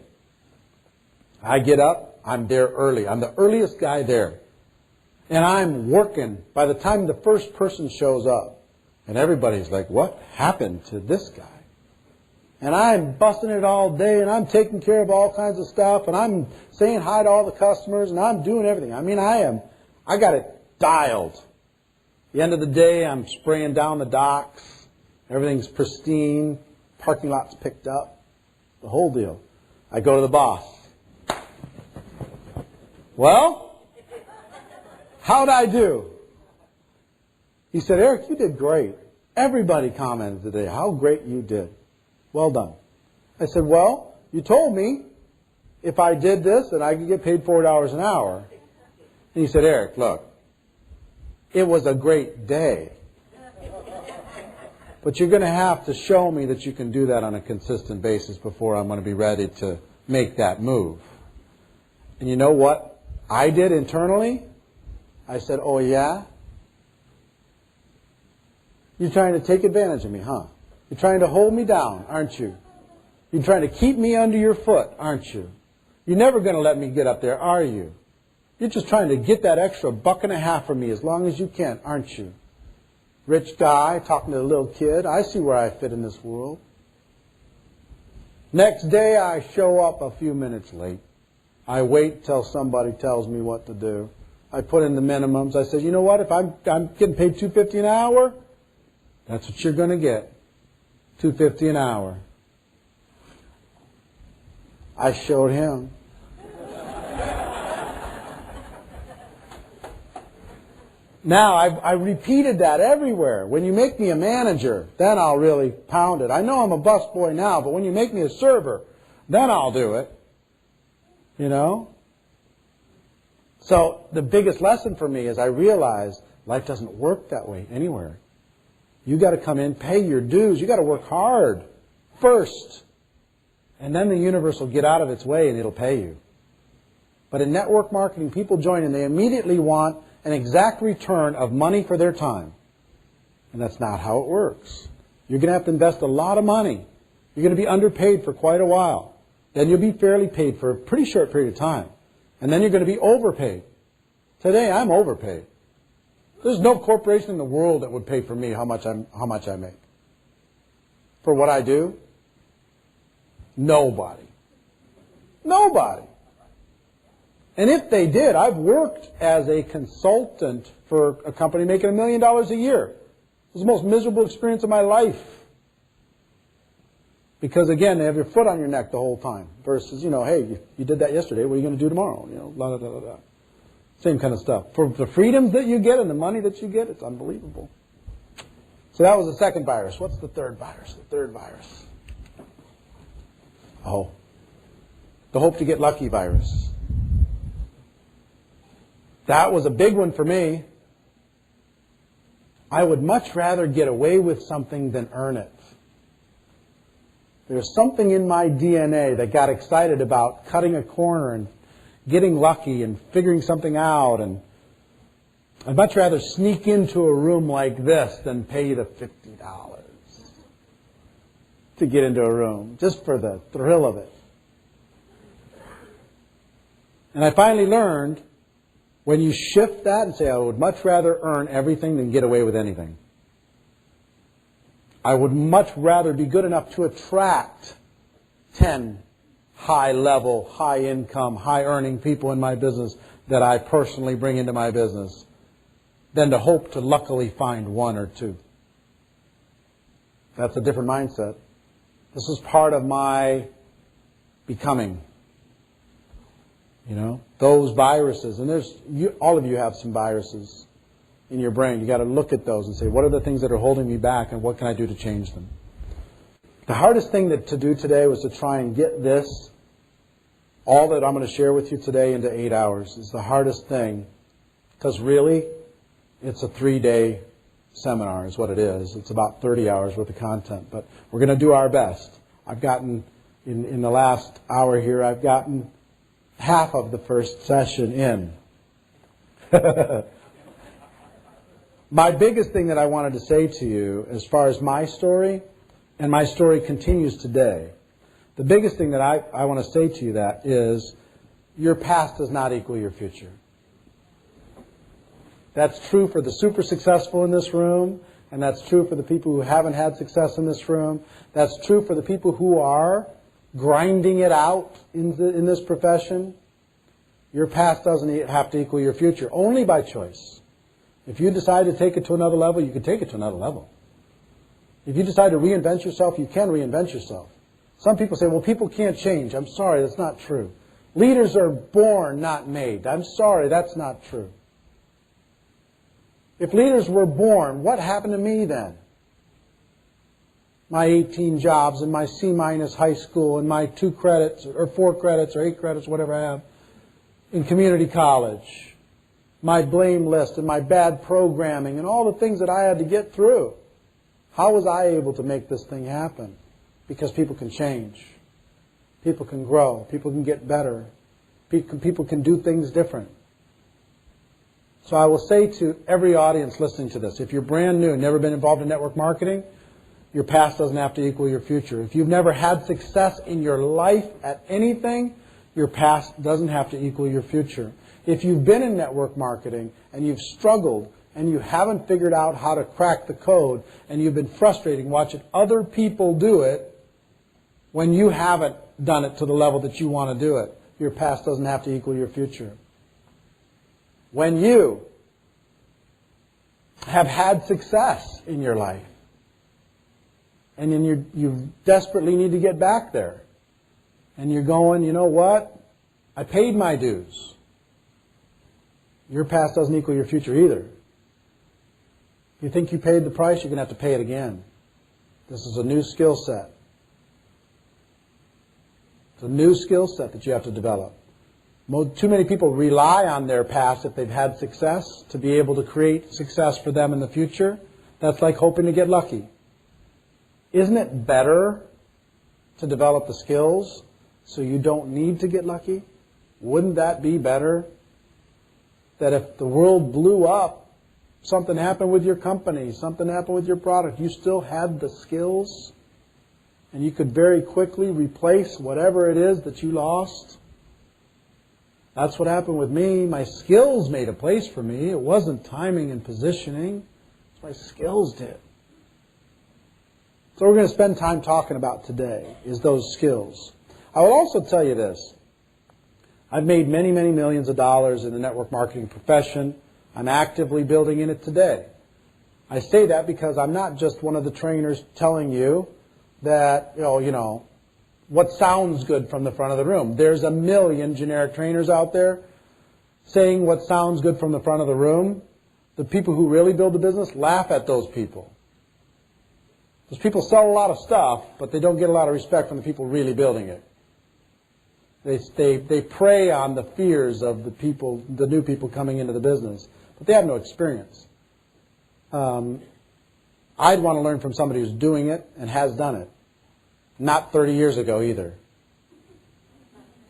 I get up, I'm there early. I'm the earliest guy there. And I'm working by the time the first person shows up. And everybody's like, what happened to this guy? And I'm busting it all day, and I'm taking care of all kinds of stuff, and I'm saying hi to all the customers, and I'm doing everything. I mean, I got it dialed. At the end of the day, I'm spraying down the docks. Everything's pristine. Parking lot's picked up. The whole deal. I go to the boss. Well, how'd I do? He said, Eric, you did great. Everybody commented today how great you did. Well done. I said, well, you told me if I did this that I could get paid $4 an hour. And he said, Eric, look, it was a great day. But you're going to have to show me that you can do that on a consistent basis before I'm going to be ready to make that move. And you know what I did internally? I said, oh yeah? You're trying to take advantage of me, huh? You're trying to hold me down, aren't you? You're trying to keep me under your foot, aren't you? You're never going to let me get up there, are you? You're just trying to get that extra $1.50 from me as long as you can, aren't you? Rich guy talking to a little kid. I see where I fit in this world. Next day, I show up a few minutes late. I wait till somebody tells me what to do. I put in the minimums. I said, you know what? If I'm getting paid $2.50 an hour, that's what you're going to get. $2.50 an hour. I showed him. Now, I repeated that everywhere. When you make me a manager, then I'll really pound it. I know I'm a busboy now, but when you make me a server, then I'll do it. You know? So the biggest lesson for me is I realized life doesn't work that way anywhere. You got to come in, pay your dues. You got to work hard first. And then the universe will get out of its way and it'll pay you. But in network marketing, people join and they immediately want an exact return of money for their time. And that's not how it works. You're going to have to invest a lot of money. You're going to be underpaid for quite a while. Then you'll be fairly paid for a pretty short period of time. And then you're going to be overpaid. Today, I'm overpaid. There's no corporation in the world that would pay for me how much I make. For what I do? Nobody. Nobody. And if they did, I've worked as a consultant for a company making $1 million a year. It was the most miserable experience of my life. Because again, they have your foot on your neck the whole time. Versus, hey, you did that yesterday, what are you going to do tomorrow? Blah, blah, blah, blah. Same kind of stuff. For the freedoms that you get and the money that you get, it's unbelievable. So that was the second virus. What's the third virus? The third virus. Oh, the hope to get lucky virus. That was a big one for me. I would much rather get away with something than earn it. There's something in my DNA that got excited about cutting a corner and getting lucky and figuring something out. And I'd much rather sneak into a room like this than pay the $50 to get into a room, just for the thrill of it. And I finally learned, when you shift that and say, I would much rather earn everything than get away with anything. I would much rather be good enough to attract 10 high-level, high-income, high-earning people in my business that I personally bring into my business than to hope to luckily find one or two. That's a different mindset. This is part of my becoming. Those viruses, and all of you have some viruses in your brain. You got to look at those and say, what are the things that are holding me back, and what can I do to change them? The hardest thing to do today was to try and get this, all that I'm going to share with you today, into 8 hours. It's the hardest thing, because really, it's a 3-day seminar is what it is. It's about 30 hours worth of content, but we're going to do our best. I've gotten, in the last hour here, I've gotten half of the first session in. My biggest thing that I wanted to say to you, as far as my story, and my story continues today, the biggest thing that I want to say to you that is, your past does not equal your future. That's true for the super successful in this room, and that's true for the people who haven't had success in this room. That's true for the people who are grinding it out in this profession. Your past doesn't have to equal your future, only by choice. If you decide to take it to another level, you can take it to another level. If you decide to reinvent yourself, you can reinvent yourself. Some people say, well, people can't change. I'm sorry, that's not true. Leaders are born, not made. I'm sorry, that's not true. If leaders were born, what happened to me then? My 18 jobs and my C- high school and my 2 credits or 4 credits or 8 credits, whatever I have, in community college. My blame list and my bad programming and all the things that I had to get through. How was I able to make this thing happen? Because people can change. People can grow. People can get better. People can do things different. So I will say to every audience listening to this, if you're brand new and never been involved in network marketing, your past doesn't have to equal your future. If you've never had success in your life at anything, your past doesn't have to equal your future. If you've been in network marketing and you've struggled and you haven't figured out how to crack the code and you've been frustrated watching other people do it, when you haven't done it to the level that you want to do it. Your past doesn't have to equal your future. When you have had success in your life, and then you desperately need to get back there, and you're going, you know what? I paid my dues. Your past doesn't equal your future either. You think you paid the price, you're going to have to pay it again. This is a new skill set. It's a new skill set that you have to develop. Too many people rely on their past if they've had success to be able to create success for them in the future. That's like hoping to get lucky. Isn't it better to develop the skills so you don't need to get lucky? Wouldn't that be better? That if the world blew up, something happened with your company, something happened with your product, you still had the skills and you could very quickly replace whatever it is that you lost? That's what happened with me. My skills made a place for me. It wasn't timing and positioning. It's my skills did. So we're going to spend time talking about today is those skills. I will also tell you this. I've made many, many millions of dollars in the network marketing profession. I'm actively building in it today. I say that because I'm not just one of the trainers telling you that, what sounds good from the front of the room. There's a million generic trainers out there saying what sounds good from the front of the room. The people who really build the business laugh at those people. Those people sell a lot of stuff, but they don't get a lot of respect from the people really building it. They prey on the fears of the new people coming into the business, but they have no experience. I'd want to learn from somebody who's doing it and has done it. Not 30 years ago either.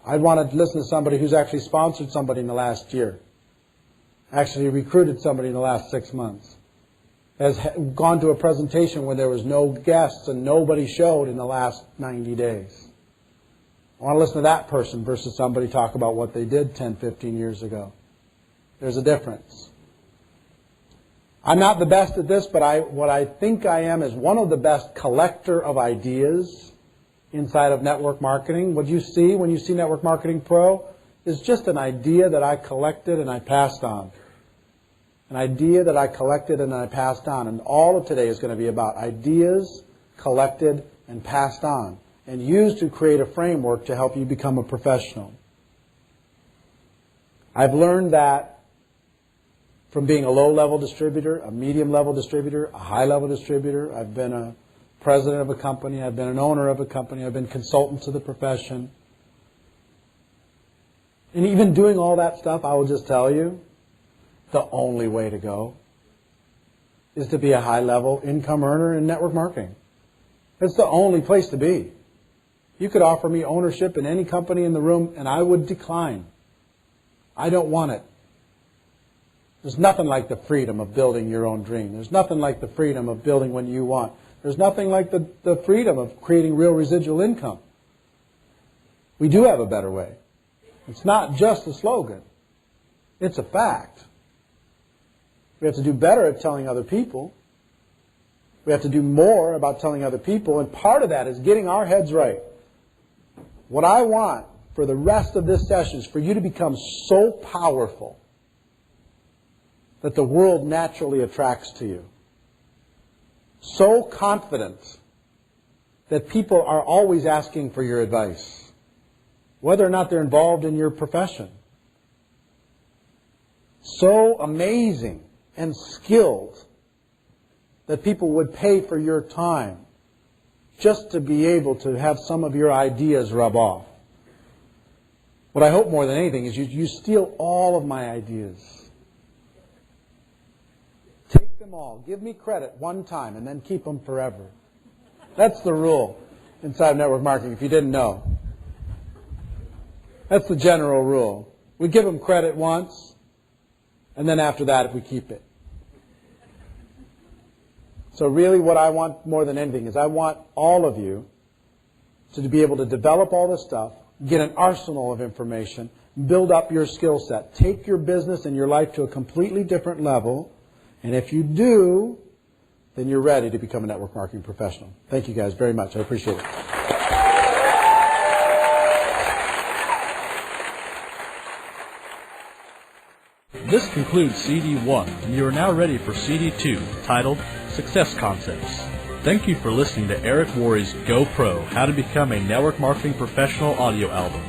I'd want to listen to somebody who's actually sponsored somebody in the last year, actually recruited somebody in the last 6 months, has gone to a presentation where there was no guests and nobody showed in the last 90 days. I want to listen to that person versus somebody talk about what they did 10, 15 years ago. There's a difference. I'm not the best at this, but what I think I am is one of the best collector of ideas inside of network marketing. What you see when you see Network Marketing Pro is just an idea that I collected and I passed on. An idea that I collected and I passed on. And all of today is going to be about ideas collected and passed on and used to create a framework to help you become a professional. I've learned that from being a low-level distributor, a medium-level distributor, a high-level distributor. I've been a president of a company. I've been an owner of a company. I've been consultant to the profession. And even doing all that stuff, I will just tell you, the only way to go is to be a high-level income earner in network marketing. It's the only place to be. You could offer me ownership in any company in the room, and I would decline. I don't want it. There's nothing like the freedom of building your own dream. There's nothing like the freedom of building what you want. There's nothing like the freedom of creating real residual income. We do have a better way. It's not just a slogan. It's a fact. We have to do better at telling other people. We have to do more about telling other people, and part of that is getting our heads right. What I want for the rest of this session is for you to become so powerful that the world naturally attracts to you. So confident that people are always asking for your advice, whether or not they're involved in your profession. So amazing and skilled that people would pay for your time just to be able to have some of your ideas rub off. What I hope more than anything is you steal all of my ideas. Take them all. Give me credit one time and then keep them forever. That's the rule inside network marketing, if you didn't know. That's the general rule. We give them credit once, and then after that, if we keep it. So really what I want more than anything is I want all of you to be able to develop all this stuff, get an arsenal of information, build up your skill set, take your business and your life to a completely different level, and if you do, then you're ready to become a network marketing professional. Thank you guys very much. I appreciate it.
This concludes CD 1, and you are now ready for CD 2, titled Success Concepts. Thank you for listening to Erric Worre's Go Pro, How to Become a Network Marketing Professional audio album.